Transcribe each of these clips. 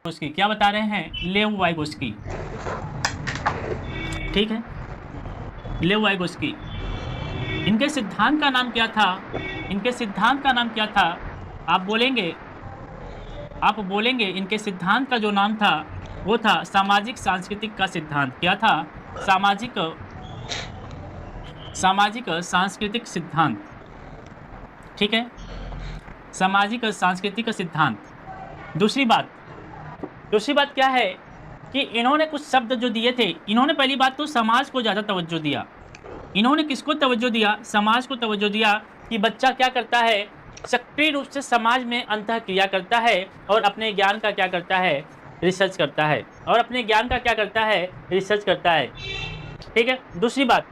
Vygotsky, क्या बता रहे हैं? लेव वाइगोस्की, ठीक है, लेव वाइगोस्की। इनके सिद्धांत का नाम क्या था? इनके सिद्धांत का नाम क्या था? आप बोलेंगे इनके सिद्धांत का जो नाम था वो था सामाजिक सांस्कृतिक का सिद्धांत। क्या था? सामाजिक सांस्कृतिक सिद्धांत, ठीक है, सामाजिक सांस्कृतिक सिद्धांत। दूसरी बात क्या है कि इन्होंने कुछ शब्द जो दिए थे, इन्होंने पहली बात तो समाज को ज़्यादा तवज्जो दिया। इन्होंने किसको तवज्जो दिया? समाज को तवज्जो दिया कि बच्चा क्या करता है, सक्रिय रूप से समाज में अंतःक्रिया करता है और अपने ज्ञान का क्या करता है? रिसर्च करता है, और अपने ज्ञान का क्या करता है? रिसर्च करता है, ठीक है। दूसरी बात,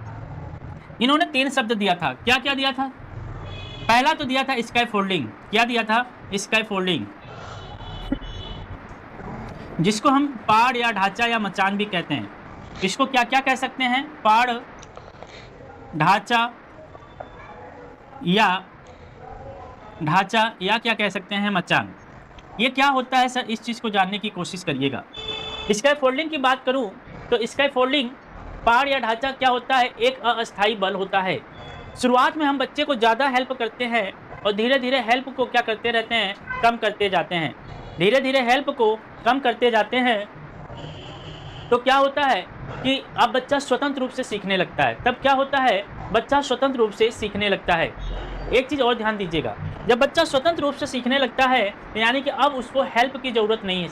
इन्होंने 3 शब्द दिया था। क्या क्या दिया था? पहला तो दिया था स्काई फोल्डिंग। क्या दिया था? स्काई फोल्डिंग, जिसको हम पाड़ या ढांचा या मचान भी कहते हैं। इसको क्या क्या कह सकते हैं? पाड़, ढांचा या क्या कह सकते हैं? मचान। ये क्या होता है सर? इस चीज़ को जानने की कोशिश करिएगा। स्काई फोल्डिंग की बात करूं तो स्काई फोल्डिंग, पाड़ या ढांचा क्या होता है? एक अस्थायी बल होता है। शुरुआत में हम बच्चे को ज़्यादा हेल्प करते हैं और धीरे धीरे हेल्प को क्या करते रहते हैं? कम करते जाते हैं। धीरे धीरे हेल्प को कम करते जाते हैं तो क्या होता है कि अब बच्चा स्वतंत्र रूप से सीखने लगता है। तब क्या होता है? बच्चा स्वतंत्र रूप से सीखने लगता है। एक चीज़ और ध्यान दीजिएगा, जब बच्चा स्वतंत्र रूप से सीखने लगता है यानी कि अब उसको हेल्प की ज़रूरत नहीं है,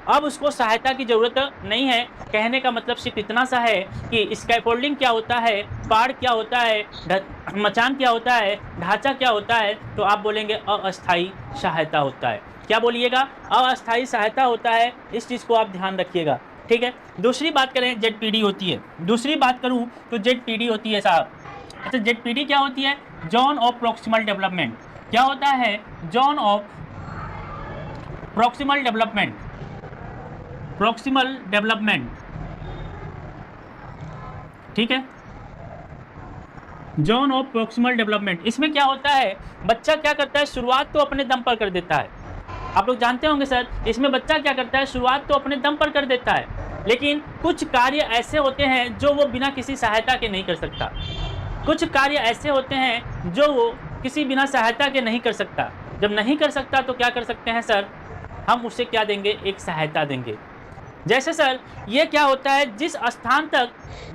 अब उसको सहायता की ज़रूरत नहीं है। कहने का मतलब सिर्फ इतना सा है कि स्कैफोल्डिंग क्या होता है, पाड़ क्या होता है, मचान क्या होता है, ढांचा क्या होता है, तो आप बोलेंगे अस्थायी सहायता होता है। क्या बोलिएगा? अस्थायी सहायता होता है। इस चीज़ को आप ध्यान रखिएगा, ठीक है। दूसरी बात करें, ZPD होती है। दूसरी बात करूँ तो ZPD होती है साहब। अच्छा, ZPD क्या होती है? Zone of proximal development. क्या होता है? Zone of proximal development, proximal development, ठीक है, जोन ऑफ प्रॉक्सिमल डेवलपमेंट। इसमें क्या होता है? बच्चा क्या करता है? शुरुआत तो अपने दम पर कर देता है। आप लोग जानते होंगे सर, इसमें बच्चा क्या करता है? शुरुआत तो अपने दम पर कर देता है, लेकिन कुछ कार्य ऐसे होते हैं जो वो बिना किसी सहायता के नहीं कर सकता। कुछ कार्य ऐसे होते हैं जो वो किसी बिना सहायता के नहीं कर सकता। जब नहीं कर सकता तो क्या कर सकते हैं सर? हम उसे क्या देंगे? एक सहायता देंगे। जैसे सर, ये क्या होता है? जिस स्थान तक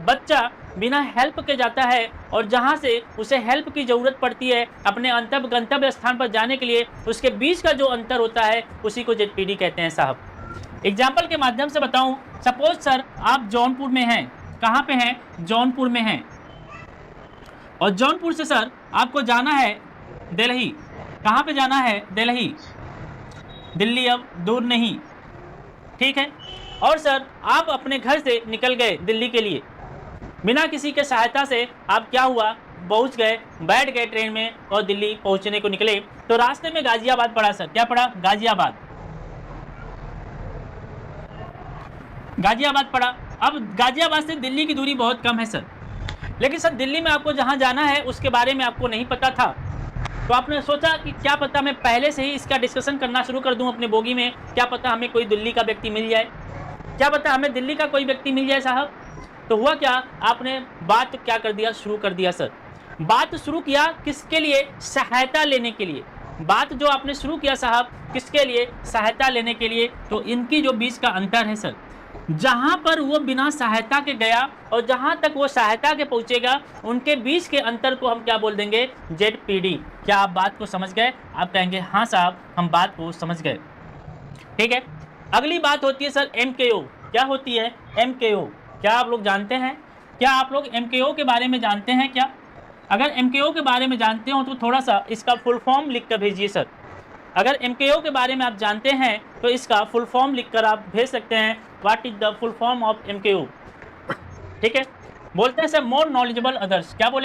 बच्चा बिना हेल्प के जाता है और जहाँ से उसे हेल्प की ज़रूरत पड़ती है अपने गंतव्य स्थान पर जाने के लिए, उसके बीच का जो अंतर होता है उसी को ZPD कहते हैं साहब। एग्जाम्पल के माध्यम से बताऊं, सपोज सर आप जौनपुर में हैं। कहाँ पे हैं? जौनपुर में हैं। और जौनपुर से सर आपको जाना है दिल्ली। कहाँ पे जाना है? दिल्ली। दिल्ली अब दूर नहीं, ठीक है। और सर आप अपने घर से निकल गए दिल्ली के लिए, बिना किसी के सहायता से आप क्या हुआ? पहुंच गए, बैठ गए ट्रेन में और दिल्ली पहुंचने को निकले। तो रास्ते में गाजियाबाद पड़ा सर। क्या पड़ा? गाजियाबाद, गाजियाबाद पड़ा। अब गाजियाबाद से दिल्ली की दूरी बहुत कम है सर, लेकिन सर दिल्ली में आपको जहां जाना है उसके बारे में आपको नहीं पता था। तो आपने सोचा कि क्या पता मैं पहले से ही इसका डिस्कशन करना शुरू कर दूं अपने बोगी में, क्या पता हमें कोई दिल्ली का व्यक्ति मिल जाए, क्या पता हमें दिल्ली का कोई व्यक्ति मिल जाए साहब। तो हुआ क्या? आपने बात क्या कर दिया? शुरू कर दिया सर। बात शुरू किया किसके लिए? सहायता लेने के लिए। बात जो आपने शुरू किया साहब, किसके लिए? सहायता लेने के लिए। तो इनकी जो बीच का अंतर है सर, जहां पर वो बिना सहायता के गया और जहां तक वो सहायता के पहुंचेगा, उनके बीच के अंतर को हम क्या बोल देंगे? ZPD। क्या आप बात को समझ गए? आप कहेंगे हाँ साहब हम बात को समझ गए, ठीक है। अगली बात होती है सर MKO। क्या होती है? MKO। क्या आप लोग जानते हैं? क्या आप लोग MKO के बारे में जानते हैं क्या? अगर MKO के बारे में जानते हो तो थोड़ा सा इसका फुल फॉर्म लिख कर भेजिए सर। अगर MKO के बारे में आप जानते हैं तो इसका फुल फॉर्म लिखकर आप भेज सकते हैं। What is the full form of MKO? ठीक है, बोलते हैं सर मोर नॉलेजेबल अदर्स। क्या बोलेंगे?